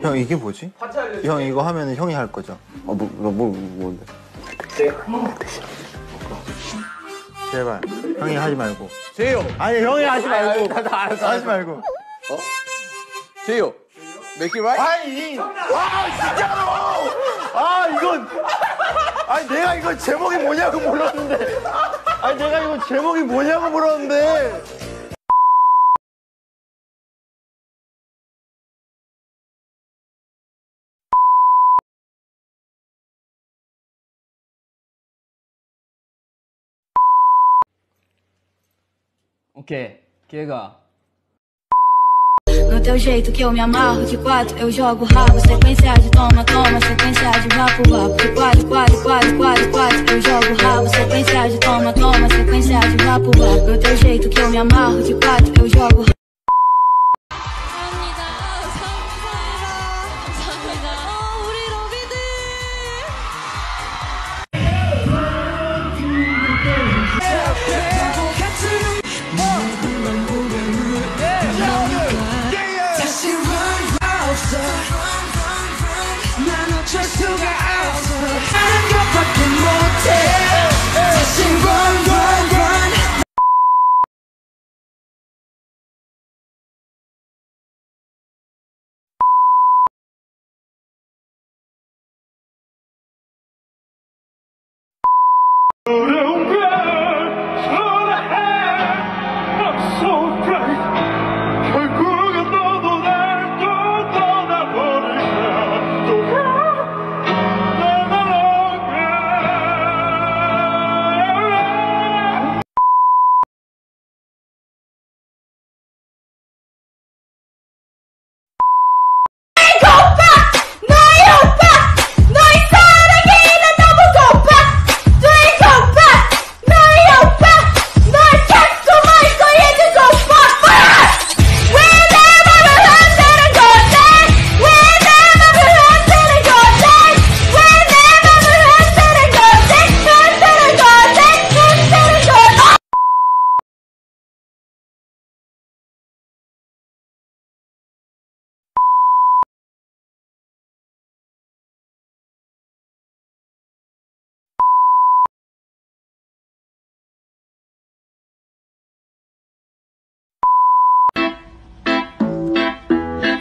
형 이게 뭐지? 형 이거 하면은 형이 할 거죠? 뭔데? 제발 형이 하지 말고. 제이요. 아니 형이 하지 말고. 나도 알았어. 하지 말고. 어? 제이요. Make it right? 아니. 진짜로. 이건. 아니 내가 이거 제목이 뭐냐고 물었는데. 아니 내가 이거 제목이 뭐냐고 물었는데. 오케이. 걔가. No teu jeito que eu me amarro, de quatro eu jogo rabo. Sequência de toma, toma, sequência de vapo, vapo. De quatro, quatro, quatro, quatro, quatro eu jogo rabo. Sequência de toma, toma, sequência de vapo, vapo. No teu jeito que eu me amarro, de quatro eu jogo rabo.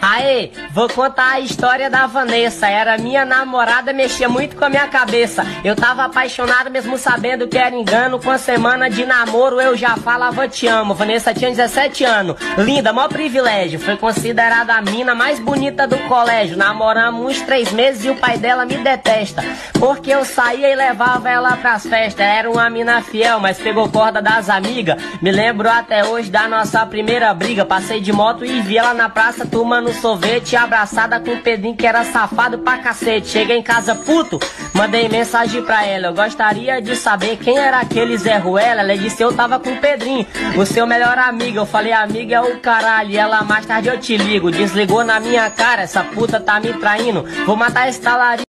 Aê, vou contar a história da Vanessa. Era minha namorada, mexia muito com a minha cabeça. Eu tava apaixonado mesmo sabendo que era engano. Com a semana de namoro eu já falava te amo. Vanessa tinha 17 anos, linda, maior privilégio. Foi considerada a mina mais bonita do colégio. Namoramos uns 3 meses e o pai dela me detesta, porque eu saía e levava ela pras festas. Era uma mina fiel, mas pegou corda das amigas. Me lembro até hoje da nossa primeira briga. Passei de moto e vi ela na praça tomando sorvete, abraçada com o Pedrinho que era safado pra cacete. Cheguei em casa puto, mandei mensagem pra ela. Eu gostaria de saber quem era aquele Zé Ruela. Ela disse eu tava com o Pedrinho, o seu melhor amigo. Eu falei amiga é o caralho. E ela mais tarde eu te ligo. Desligou na minha cara, essa puta tá me traindo. Vou matar esse talarico.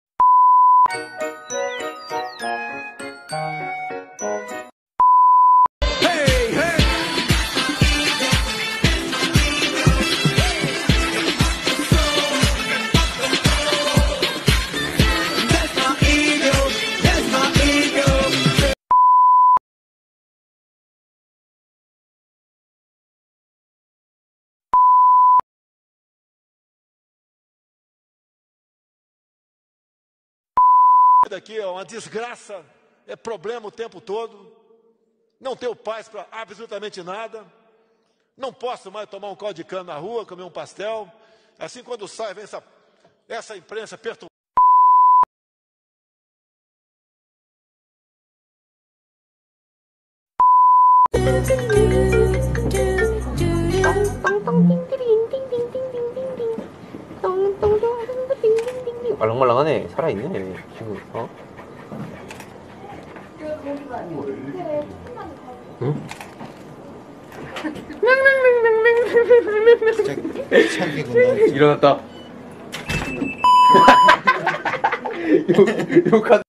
Aqui é uma desgraça, é problema o tempo todo, não tenho paz para absolutamente nada, não posso mais tomar um caldo de cana na rua, comer um pastel, assim quando sai vem essa imprensa perturbada. 말랑말랑하네. 살아있네 지금. 어? 응? 일어났다. 욕한.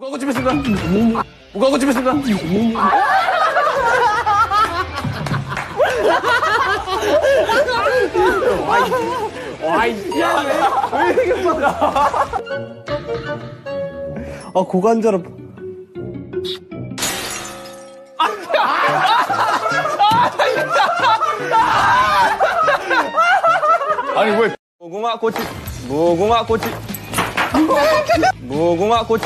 무거운 거 집했습니다. 무거운 거 집했습니다. 왜 이렇게 뻔가? 아, 고관절은. 아니 왜? 무궁화 꽃이 무궁화 꽃이 무궁화 꽃이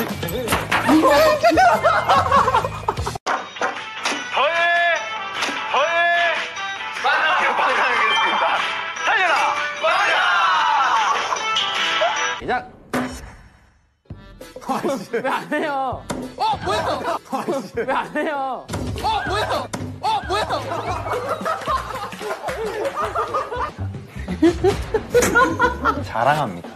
그냥 왜 안 해요? 뭐야? 왜 안 해요? 뭐야? 뭐야? 자랑합니다.